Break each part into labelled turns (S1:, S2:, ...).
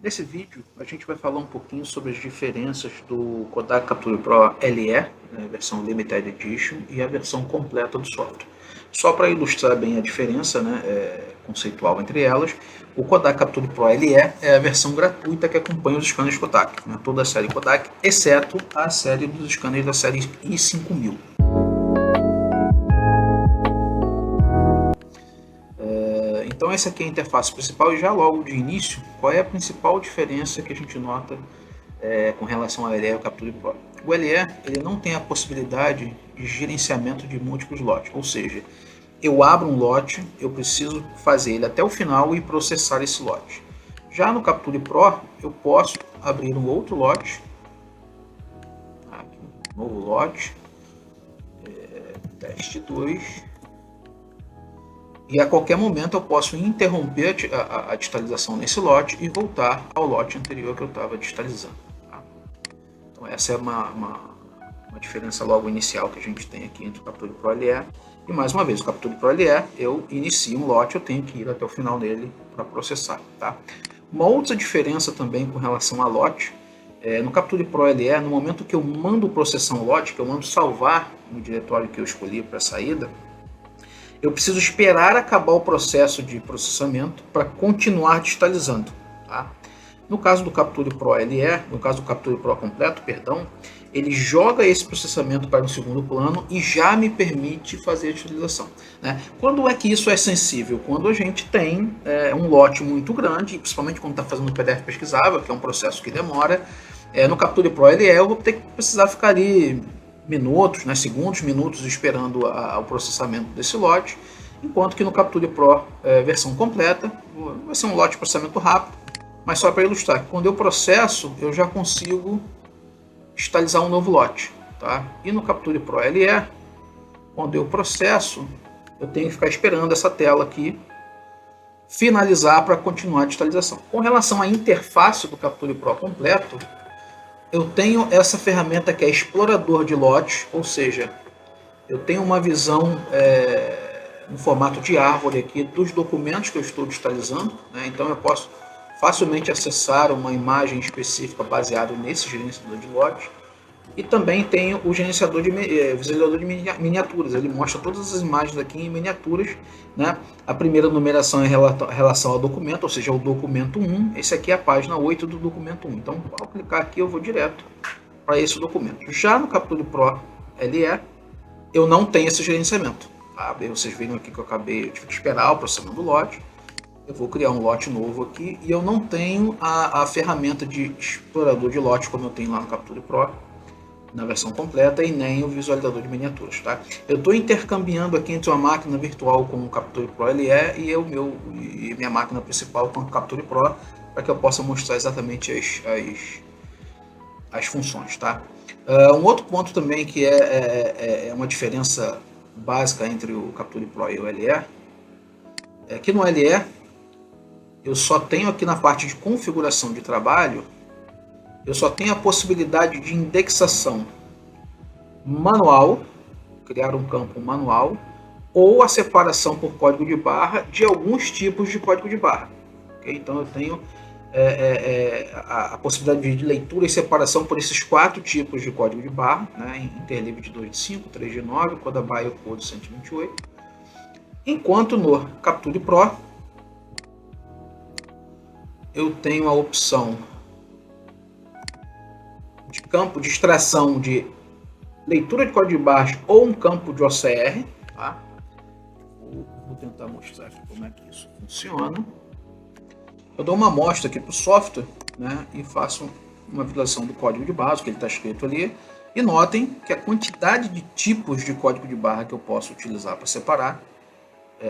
S1: Nesse vídeo, a gente vai falar um pouquinho sobre as diferenças do Kodak Capture Pro LE, né, versão Limited Edition, e a versão completa do software. Só para ilustrar bem a diferença, né, conceitual entre elas, o Kodak Capture Pro LE é a versão gratuita que acompanha os scanners Kodak, né, toda a série Kodak, exceto a série dos scanners da série i5000. Então essa aqui é a interface principal e já logo de início, qual é a principal diferença que a gente nota com relação ao LE e ao Capture Pro? O LE ele não tem a possibilidade de gerenciamento de múltiplos lotes, ou seja, eu abro um lote, eu preciso fazer ele até o final e processar esse lote. Já no Capture Pro, eu posso abrir um outro lote, aqui, um novo lote, teste 2, e a qualquer momento eu posso interromper a digitalização nesse lote e voltar ao lote anterior que eu estava digitalizando. Tá? Então essa é uma diferença logo inicial que a gente tem aqui entre o Capture Pro LE. E mais uma vez, o Capture Pro LE, eu inicio um lote, eu tenho que ir até o final dele para processar. Tá? Uma outra diferença também com relação a lote, no Capture Pro LE, no momento que eu mando processar um lote, que eu mando salvar no diretório que eu escolhi para a saída, eu preciso esperar acabar o processo de processamento para continuar digitalizando. Tá? No caso do Capture Pro LE, no caso do Capture Pro completo, perdão, ele joga esse processamento para o segundo plano e já me permite fazer a digitalização. Né? Quando é que isso é sensível? Quando a gente tem um lote muito grande, principalmente quando está fazendo PDF pesquisável, que é um processo que demora, no Capture Pro LE eu vou precisar ficar ali minutos, né, segundos, minutos esperando o processamento desse lote, enquanto que no Capture Pro versão completa vai ser um lote de processamento rápido, mas só para ilustrar, quando eu processo eu já consigo digitalizar um novo lote. Tá? E no Capture Pro LE, quando eu processo, eu tenho que ficar esperando essa tela aqui finalizar para continuar a digitalização. Com relação à interface do Capture Pro completo, eu tenho essa ferramenta que é explorador de lotes, ou seja, eu tenho uma visão no formato de árvore aqui dos documentos que eu estou digitalizando, né? Então eu posso facilmente acessar uma imagem específica baseada nesse gerenciador de lotes. E também tenho o gerenciador de visualizador de miniaturas, ele mostra todas as imagens aqui em miniaturas. Né? A primeira numeração é em relação ao documento, ou seja, o documento 1, esse aqui é a página 8 do documento 1. Então, ao clicar aqui, eu vou direto para esse documento. Já no Capture Pro LE, eu não tenho esse gerenciamento. Tá? Vocês viram aqui que eu tive que esperar o processamento do lote. Eu vou criar um lote novo aqui e eu não tenho a ferramenta de explorador de lote como eu tenho lá no Capture Pro na versão completa e nem o visualizador de miniaturas. Tá? Eu estou intercambiando aqui entre uma máquina virtual com o Capture Pro LE e minha máquina principal com o Capture Pro para que eu possa mostrar exatamente as funções. Tá? Um outro ponto também que é uma diferença básica entre o Capture Pro e o LE é que no LE eu só tenho aqui na parte de configuração de trabalho, eu só tenho a possibilidade de indexação manual, criar um campo manual, ou a separação por código de barra de alguns tipos de código de barra. Okay? Então eu tenho a possibilidade de leitura e separação por esses 4 tipos de código de barra, né? Interlib de 2 de 5, 3 de 9, Codabai Code 128. Enquanto no Capture Pro eu tenho a opção de campo de extração de leitura de código de barras ou um campo de OCR. Tá? Vou tentar mostrar aqui como é que isso funciona. Eu dou uma amostra aqui para o software, né, e faço uma visualização do código de barras, que ele está escrito ali. E notem que a quantidade de tipos de código de barra que eu posso utilizar para separar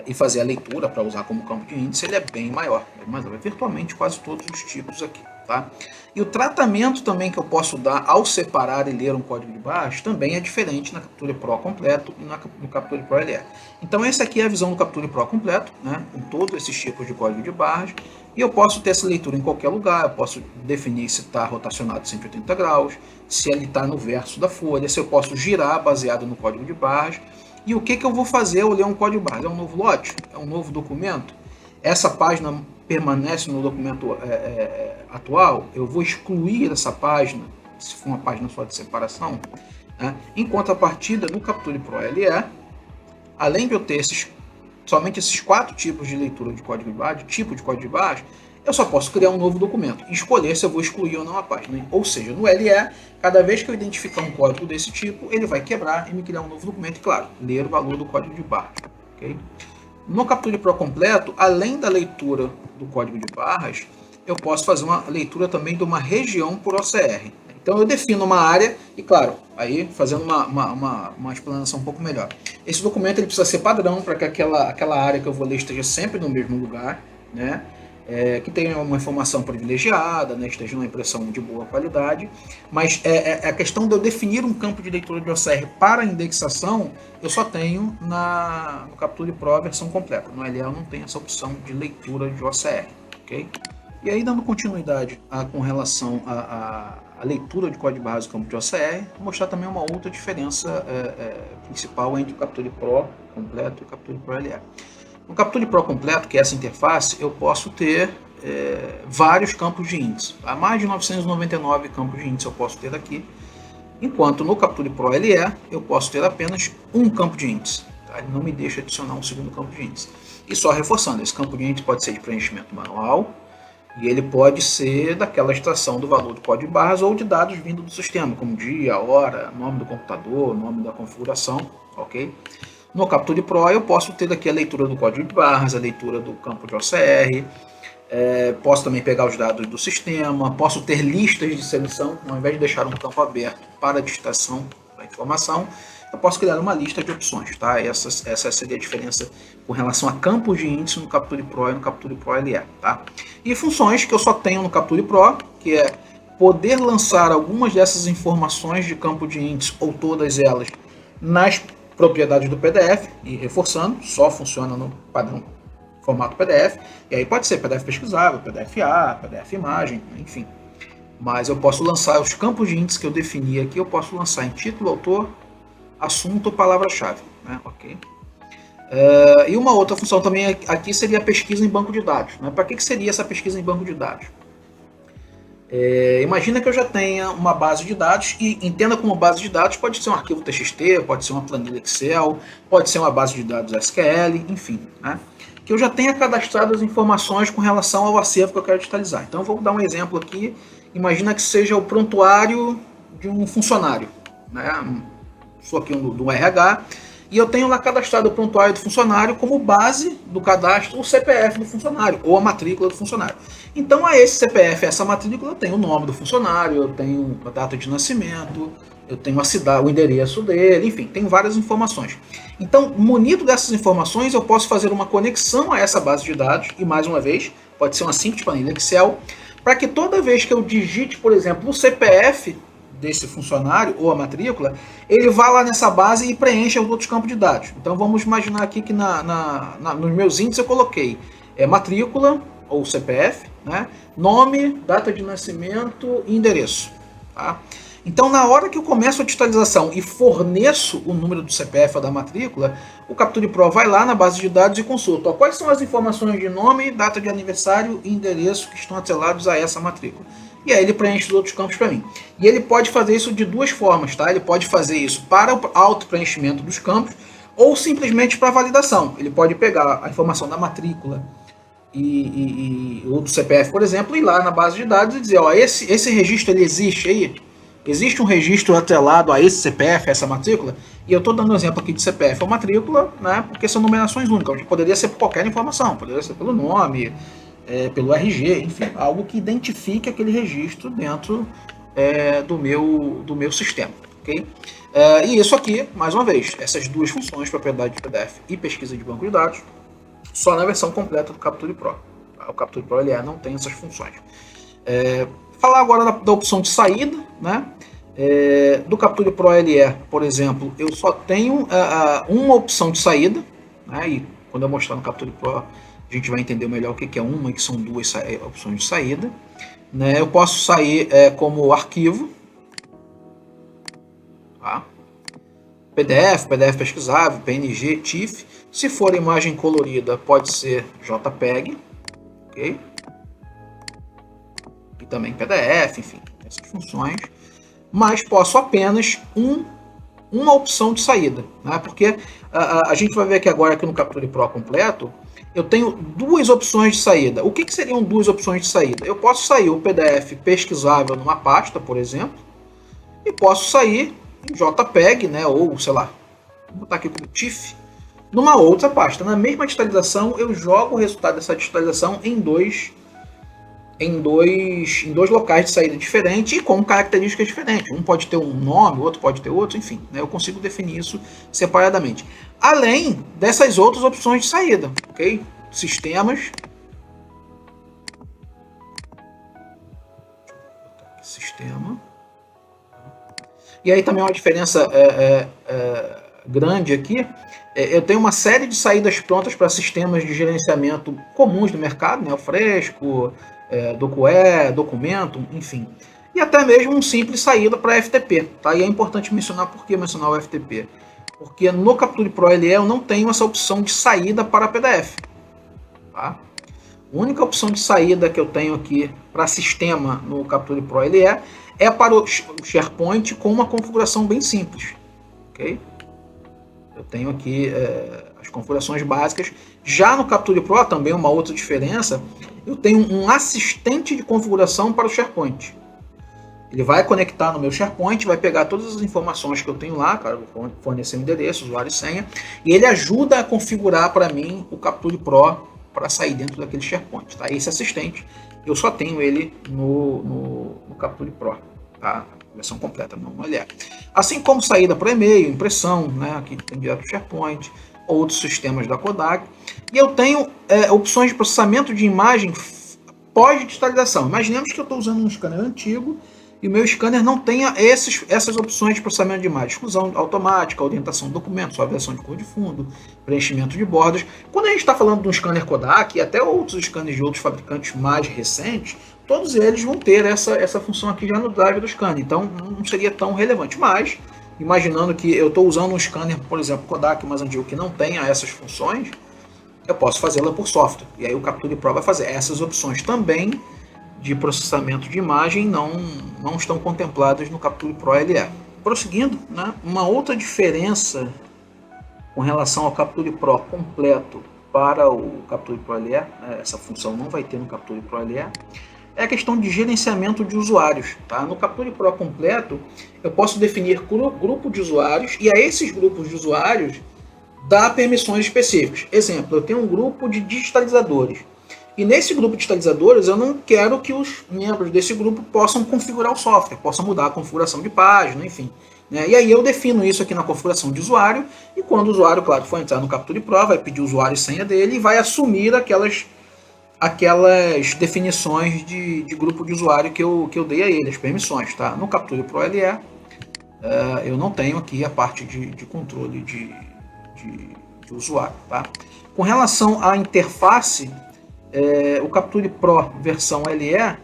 S1: e fazer a leitura para usar como campo de índice, ele é bem maior, mas é virtualmente quase todos os tipos aqui. Tá? E o tratamento também que eu posso dar ao separar e ler um código de barras também é diferente na Capture Pro completo e no Capture Pro LE. Então essa aqui é a visão do Capture Pro completo, né, com todos esses tipos de código de barras, e eu posso ter essa leitura em qualquer lugar, eu posso definir se está rotacionado 180 graus, se ele está no verso da folha, se eu posso girar baseado no código de barras. E o que eu vou fazer ao ler um código de barras? É um novo lote? É um novo documento? Essa página permanece no documento atual, eu vou excluir essa página, se for uma página só de separação, né? Em contrapartida, no Capture Pro LE, além de eu ter somente esses 4 tipos de leitura de código de barras, eu só posso criar um novo documento e escolher se eu vou excluir ou não a página. Ou seja, no LE, cada vez que eu identificar um código desse tipo, ele vai quebrar e me criar um novo documento e, claro, ler o valor do código de barras. Okay? No Capture Pro completo, além da leitura do código de barras, eu posso fazer uma leitura também de uma região por OCR. Então eu defino uma área e, claro, aí fazendo uma explanação um pouco melhor. Esse documento ele precisa ser padrão para que aquela área que eu vou ler esteja sempre no mesmo lugar, né? Que tenha uma informação privilegiada, né? Esteja numa impressão de boa qualidade. Mas a questão de eu definir um campo de leitura de OCR para indexação, eu só tenho no Capture Pro versão completa. No LE eu não tenho essa opção de leitura de OCR. Okay? E aí, dando continuidade com relação à leitura de código de barras do campo de OCR, vou mostrar também uma outra diferença principal entre o Capture Pro completo e o Capture Pro LE. No Capture Pro completo, que é essa interface, eu posso ter vários campos de índice. Tá? Mais de 999 campos de índice eu posso ter aqui, enquanto no Capture Pro LE eu posso ter apenas um campo de índice. Tá? Ele não me deixa adicionar um segundo campo de índice. E só reforçando, esse campo de índice pode ser de preenchimento manual, e ele pode ser daquela extração do valor do código de barras ou de dados vindo do sistema, como dia, hora, nome do computador, nome da configuração, ok? No Capture Pro eu posso ter aqui a leitura do código de barras, a leitura do campo de OCR, posso também pegar os dados do sistema, posso ter listas de seleção, ao invés de deixar um campo aberto para a digitação da informação, eu posso criar uma lista de opções, tá? Essa seria a diferença com relação a campos de índice no Capture Pro e no Capture Pro LE, tá? E funções que eu só tenho no Capture Pro, que é poder lançar algumas dessas informações de campo de índice ou todas elas nas propriedades do PDF, e reforçando, só funciona no padrão formato PDF, e aí pode ser PDF pesquisável, PDF-A, PDF-imagem, enfim. Mas eu posso lançar os campos de índice que eu defini aqui, eu posso lançar em título, autor, assunto ou palavra-chave, né? Ok. E uma outra função também aqui seria a pesquisa em banco de dados, né? Para que seria essa pesquisa em banco de dados? Imagina que eu já tenha uma base de dados, e entenda como base de dados pode ser um arquivo TXT, pode ser uma planilha Excel, pode ser uma base de dados SQL, enfim, né? Que eu já tenha cadastrado as informações com relação ao acervo que eu quero digitalizar. Então eu vou dar um exemplo aqui, imagina que seja o prontuário de um funcionário, né? Sou aqui do RH, e eu tenho lá cadastrado o prontuário do funcionário como base do cadastro o CPF do funcionário, ou a matrícula do funcionário. Então a esse CPF, essa matrícula, eu tenho o nome do funcionário, eu tenho a data de nascimento, eu tenho a cidade, o endereço dele, enfim, tem várias informações. Então, munido dessas informações, eu posso fazer uma conexão a essa base de dados, e mais uma vez, pode ser uma simples planilha Excel, para que toda vez que eu digite, por exemplo, o CPF desse funcionário ou a matrícula, ele vá lá nessa base e preencha os outros campos de dados. Então vamos imaginar aqui que nos meus índices eu coloquei matrícula ou CPF, né? Nome, data de nascimento e endereço. Tá? Então na hora que eu começo a digitalização e forneço o número do CPF ou da matrícula, o Capture Pro vai lá na base de dados e consulta quais são as informações de nome, data de aniversário e endereço que estão atrelados a essa matrícula. E aí ele preenche os outros campos para mim. E ele pode fazer isso de duas formas, tá? Ele pode fazer isso para o auto-preenchimento dos campos ou simplesmente para validação. Ele pode pegar a informação da matrícula ou do CPF, por exemplo, e ir lá na base de dados e dizer, ó, esse registro ele existe aí? Existe um registro atrelado a esse CPF, a essa matrícula? E eu estou dando um exemplo aqui de CPF ou matrícula, né? Porque são numerações únicas. Poderia ser por qualquer informação, poderia ser pelo nome, pelo RG, enfim, algo que identifique aquele registro dentro do meu sistema, ok? E isso aqui, mais uma vez, essas duas funções, propriedade de PDF e pesquisa de banco de dados, só na versão completa do Capture Pro. Tá? O Capture Pro LE não tem essas funções. Falar agora da opção de saída, né? Do Capture Pro LE, por exemplo, eu só tenho uma opção de saída, né? E quando eu mostrar no Capture Pro, a gente vai entender melhor o que é uma e que são duas opções de saída. Né? Eu posso sair como arquivo, tá? PDF pesquisável, PNG, TIFF. Se for imagem colorida, pode ser JPEG. ok? E também PDF, enfim, essas funções. Mas posso apenas uma opção de saída, né? Porque a gente vai ver aqui agora que no Capture Pro completo, eu tenho duas opções de saída. O que seriam duas opções de saída? Eu posso sair o PDF pesquisável numa pasta, por exemplo, e posso sair em JPEG, né? Ou sei lá, vou botar aqui como TIFF, numa outra pasta. Na mesma digitalização, eu jogo o resultado dessa digitalização em dois locais de saída diferentes e com características diferentes. Um pode ter um nome, o outro pode ter outro, enfim, né? Eu consigo definir isso separadamente. Além dessas outras opções de saída, ok? Sistemas. Sistema. E aí também uma diferença grande aqui. Eu tenho uma série de saídas prontas para sistemas de gerenciamento comuns do mercado, né? O Fresco, DocuE, Documento, enfim. E até mesmo um simples saída para FTP. Tá? E é importante mencionar por que mencionar o FTP. Porque no Capture Pro LE eu não tenho essa opção de saída para PDF. Tá? A única opção de saída que eu tenho aqui para sistema no Capture Pro LE é para o SharePoint com uma configuração bem simples. Okay? Eu tenho aqui as configurações básicas. Já no Capture Pro, também uma outra diferença, eu tenho um assistente de configuração para o SharePoint. Ele vai conectar no meu SharePoint, vai pegar todas as informações que eu tenho lá, cara, vou fornecer o endereço, usuário e senha, e ele ajuda a configurar para mim o Capture Pro para sair dentro daquele SharePoint. Tá? Esse assistente, eu só tenho ele no Capture Pro, tá? Versão completa, não LE. Assim como saída para e-mail, impressão, né? Aqui tem direto do SharePoint, outros sistemas da Kodak. E eu tenho opções de processamento de imagem pós-digitalização. Imaginemos que eu estou usando um scanner antigo e o meu scanner não tenha essas opções de processamento de imagem. Exclusão automática, orientação do documento, suavização de cor de fundo, preenchimento de bordas. Quando a gente está falando de um scanner Kodak e até outros scanners de outros fabricantes mais recentes, todos eles vão ter essa função aqui já no drive do scanner. Então não seria tão relevante. Mas, imaginando que eu estou usando um scanner, por exemplo, Kodak mais antigo, que não tenha essas funções, eu posso fazê-la por software. E aí o Capture Pro vai fazer. Essas opções também de processamento de imagem não estão contempladas no Capture Pro LE. Prosseguindo, né, uma outra diferença com relação ao Capture Pro completo para o Capture Pro LE, né, essa função não vai ter no Capture Pro LE, é a questão de gerenciamento de usuários. Tá? No Capture Pro completo, eu posso definir grupo de usuários e a esses grupos de usuários dar permissões específicas. Exemplo, eu tenho um grupo de digitalizadores. E nesse grupo de digitalizadores, eu não quero que os membros desse grupo possam configurar o software, possam mudar a configuração de página, enfim. Né? E aí eu defino isso aqui na configuração de usuário, e quando o usuário, claro, for entrar no Capture Pro, vai pedir o usuário e senha dele e vai assumir aquelas definições de grupo de usuário que eu dei a ele, as permissões. Tá? No Capture Pro LE, eu não tenho aqui a parte de controle de usuário. Tá? Com relação à interface, o Capture Pro versão LE,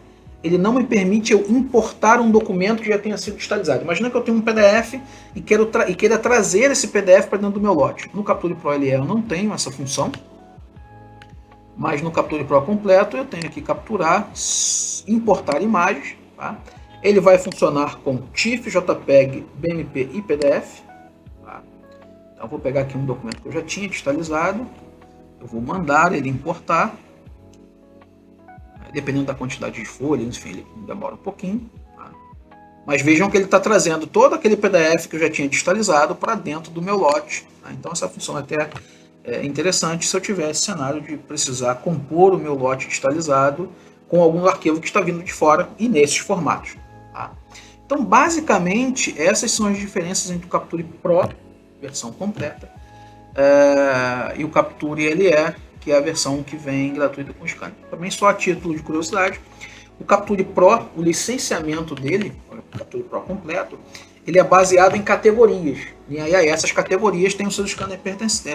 S1: ele não me permite eu importar um documento que já tenha sido digitalizado. Imagina que eu tenho um PDF e queira trazer esse PDF para dentro do meu lote. No Capture Pro LE eu não tenho essa função, mas no Capture Pro completo eu tenho aqui capturar, importar imagens. Tá? Ele vai funcionar com TIFF, JPEG, BMP e PDF. Tá? Então eu vou pegar aqui um documento que eu já tinha digitalizado, eu vou mandar ele importar. Dependendo da quantidade de folhas, enfim, ele demora um pouquinho. Tá? Mas vejam que ele está trazendo todo aquele PDF que eu já tinha digitalizado para dentro do meu lote. Tá? Então essa função é até interessante se eu tiver esse cenário de precisar compor o meu lote digitalizado com algum arquivo que está vindo de fora e nesses formatos. Tá? Então basicamente essas são as diferenças entre o Capture Pro, versão completa, e o Capture LE, que é a versão que vem gratuita com o scanner. Também só a título de curiosidade, o Capture Pro, o licenciamento dele, o Capture Pro completo, ele é baseado em categorias. E aí essas categorias têm o seu scanner pertencem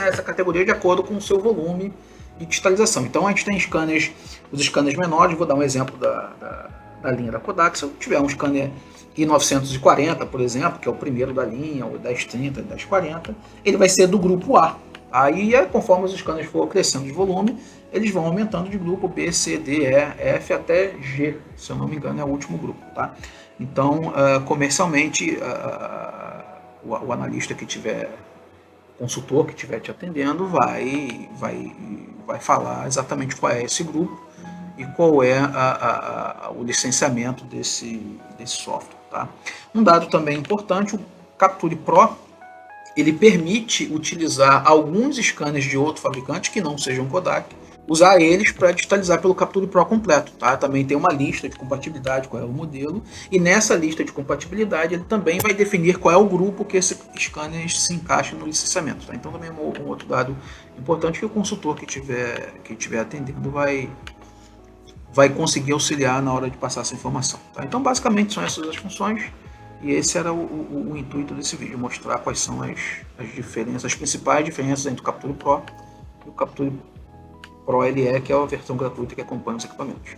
S1: a essa categoria de acordo com o seu volume de digitalização. Então a gente tem os scanners menores, vou dar um exemplo da linha da Kodak. Se eu tiver um scanner i940, por exemplo, que é o primeiro da linha, o 1030, 1040, ele vai ser do grupo A. Aí, conforme os scanners for crescendo de volume, eles vão aumentando de grupo B, C, D, E, F até G, se eu não me engano é o último grupo, tá? Então, comercialmente, o analista que tiver, o consultor que estiver te atendendo vai falar exatamente qual é esse grupo e qual é o licenciamento desse software, tá? Um dado também importante, o Capture Pro, ele permite utilizar alguns scanners de outro fabricante que não sejam Kodak, usar eles para digitalizar pelo Capture Pro completo, tá? Também tem uma lista de compatibilidade, qual é o modelo, e nessa lista de compatibilidade ele também vai definir qual é o grupo que esse scanner se encaixa no licenciamento, tá? Então também é um outro dado importante que o consultor que estiver atendendo vai conseguir auxiliar na hora de passar essa informação, tá? Então basicamente são essas as funções, e esse era o intuito desse vídeo, mostrar quais são as diferenças, as principais diferenças entre o Capture Pro e o Capture Pro LE, que é a versão gratuita que acompanha os equipamentos.